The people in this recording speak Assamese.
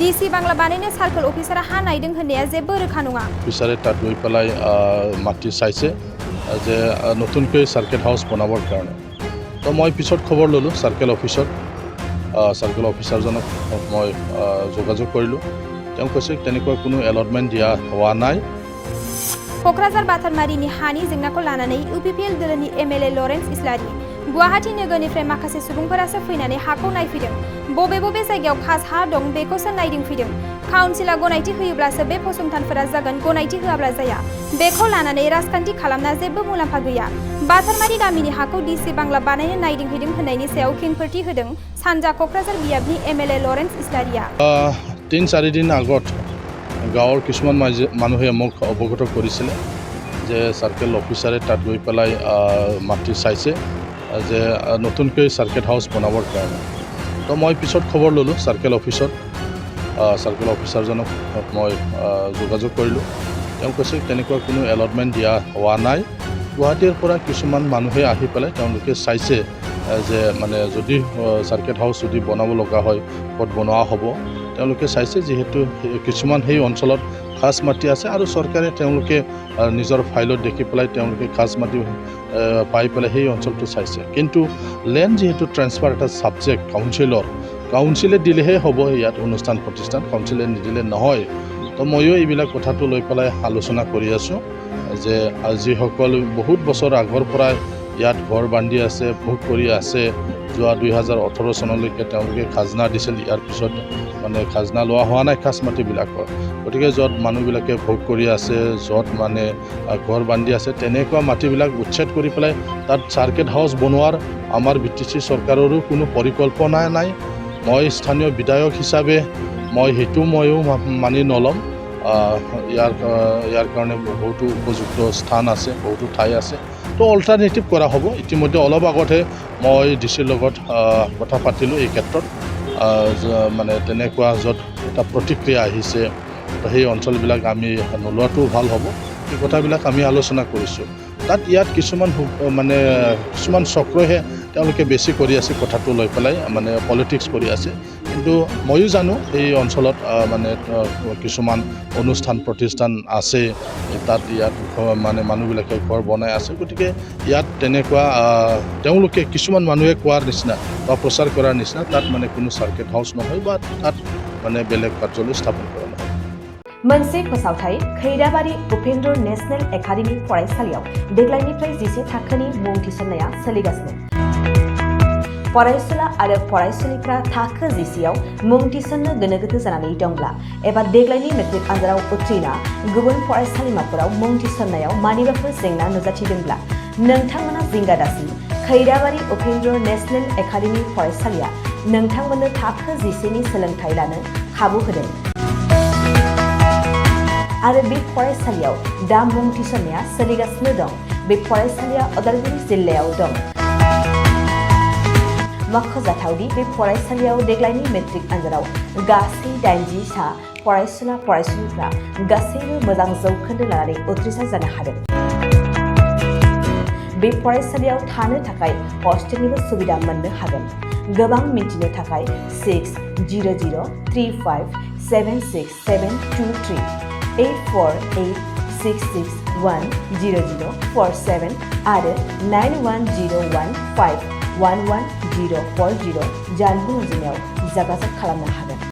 ডিসি বাংলা বানাইनो সার্কেল অফিসারা हा नायदों होननाया जेबो रोखा नङा। অফিসারে তাত গৈ পেলাই মাটি চাইছে যে নতুনকৈ সার্কেল হাউস বনাবৰ কাৰণে। তো মই পিছত খবৰ ল'লোঁ সাৰ্কেল অফিসত। সাৰ্কেল অফিসাৰজনক মই যোগাযোগ কৰিলোঁ। তেওঁ কৈছে তেনেকুৱা কোনো এলটমেন্ট দিয়া হোৱা নাই। क'क्राझार बाथारमारिनि हानि जेंनाखौ लानानै इउपिपिएल दोलोनि एमएलए लरेन्स इस्लारि गुवाहाटी नोगोरनिफ्राय माखासे सुबुंफोरासो फैनानै हाखौ नायफैदों। बबे बबे जायगायाव खास हा दं बेखौसो नायदिंफैदों। काउन्सिला गनायथि होयोब्लासो बे फसंथानफोरा जागोन, गनायथि होआब्ला जाया। बेखौ लानानै राजखान्थि खालामना जेबो मुलाम्फा गैया। बाथारमारि गामिनि हाखौ डिसि बांला बानायनो नायदिंहैदों होननायनि सायाव खेंफोरथि होदों सानजा क'क्राझार बियाबनि एमएलए लरेन्स इस्लारिया। 3-4 দিন আগত গাঁৱৰ কিছুমান মানুহে মোক অৱগত কৰিছিলে যে সাৰ্কেল অফিসাৰে তাত গৈ পেলাই মাটি চাইছে যে নতুনকৈ সাৰ্কেল হাউস বনাবৰ কাৰণে। তো মই পিছত খবৰ ল'লোঁ সাৰ্কেল অফিসত। সাৰ্কেল অফিসাৰজনক মই যোগাযোগ কৰিলোঁ। তেওঁ কৈছে তেনেকুৱা কোনো এলটমেন্ট দিয়া হোৱা নাই। গুৱাহাটীৰ পৰা কিছুমান মানুহে আহি পেলাই তেওঁলোকে চাইছে যে মানে যদি সাৰ্কেল হাউস যদি বনাব লগা হয় ক'ত বনোৱা হ'ব। তেওঁলোকে চাইছে যেহেতু কিছুমান সেই অঞ্চলত খাস মাটি আছে আৰু চৰকাৰে তেওঁলোকে নিজৰ ফাইলত দেখি পেলাই তেওঁলোকে খাস মাটি পাই পেলাই সেই অঞ্চলটো চাইছে। কিন্তু লেণ্ড যেহেতু ট্ৰান্সফাৰ এটা ছাবজেক্ট কাউন্সিলে দিলেহে হ'ব। ইয়াত অনুষ্ঠান প্ৰতিষ্ঠান কাউন্সিলে নিদিলে নহয়। তো ময়ো এইবিলাক কথাটো লৈ পেলাই আলোচনা কৰি আছোঁ যে যিসকল বহুত বছৰ আগৰ পৰাই ইয়াত ঘৰ বান্ধি আছে, ভোগ কৰি আছে, যোৱা 2018 চনলৈকে তেওঁলোকে খাজনা দিছিল। ইয়াৰ পিছত মানে খাজনা লোৱা হোৱা নাই খাস মাটিবিলাকৰ। গতিকে য'ত মানুহবিলাকে ভোগ কৰি আছে, য'ত মানে ঘৰ বান্ধি আছে, তেনেকুৱা মাটিবিলাক উচ্ছেদ কৰি পেলাই তাত সাৰ্কেল হাউস বনোৱাৰ আমাৰ বিটিচি চৰকাৰৰো কোনো পৰিকল্পনা নাই। মই স্থানীয় বিধায়ক হিচাপে ময়ো মানি নল'ম। ইয়াৰ কাৰণে বহুতো উপযুক্ত স্থান আছে, বহুতো ঠাই আছে। তো অল্টাৰনেটিভ কৰা হ'ব। ইতিমধ্যে অলপ আগতহে মই ডিচিৰ লগত কথা পাতিলোঁ এই ক্ষেত্ৰত। মানে তেনেকুৱা য'ত এটা প্ৰতিক্ৰিয়া আহিছে সেই অঞ্চলবিলাক আমি নোলোৱাটো ভাল হ'ব। এই কথাবিলাক আমি আলোচনা কৰিছোঁ। তাত ইয়াত কিছুমান চক্ৰহে তেওঁলোকে বেছি কৰি আছে কথাটো লৈ পেলাই মানে পলিটিক্স কৰি আছে। কিন্তু ময়ো জানো এই অঞ্চলত মানে কিছুমান অনুষ্ঠান প্ৰতিষ্ঠান আছে, তাত ইয়াত মানে মানুহবিলাকে ঘৰ বনাই আছে। গতিকে ইয়াত তেনেকুৱা তেওঁলোকে কিছুমান মানুহে কোৱাৰ নিচিনা বা প্ৰচাৰ কৰাৰ নিচিনা তাত মানে কোনো সাৰ্কেল হাউস নহয় বা তাত মানে বেলেগ কাৰ্যালয় স্থাপন কৰা নহয়। मोनसे फोसावथाय खैराबारि उपेन्द्र नेशनेल एकाडेमी फरायसालियाव देग्लायनिफ्राय 10 थाखोनि मुं थिसननाया सोलिगासिनो। फरायसुला आरो फरायसुलिफ्रा थाखो 10आव मुं थिसननो गोनो गोथो जानानै दंब्ला एबा देग्लायनि मेट्रिक आनजादाव उथ्रिना गुबुन फरायसालिमाफोराव मुं थिसननायाव मानिबाफोर जेंना नुजाथिदोंब्ला नोंथांमोना जिंगा दासि। खैराबारि उपेन्द्र नेशनेल एकाडेमी फरायसालिया नोंथांमोननो थाखो 10नि सोलोंथाय लानो खाबु होदों। आरो बे फरायसालियाव दा मुं थिसननाया सोलिगासिनो दं। बे फरायसालिया उदालगुरि जिल्लायाव दं। मख'जाथावदि बे फरायसालियाव देग्लायनि मेट्रिक आनजादाव गासै 80 सा फरायसुलिफ्रा गासैबो मोजां जौखोन्दो लानानै उथ्रिसार जानो हादों। बे फरायसालियाव थानो थाखाय हस्टेलनिबो सुबिदा मोननो हागोन। गोबां मिन्थिनो थाखाय 6003576723 8486610047 आरो 9101511040 जानबुं अनजिमायाव जगाजग खालामनो हागोन।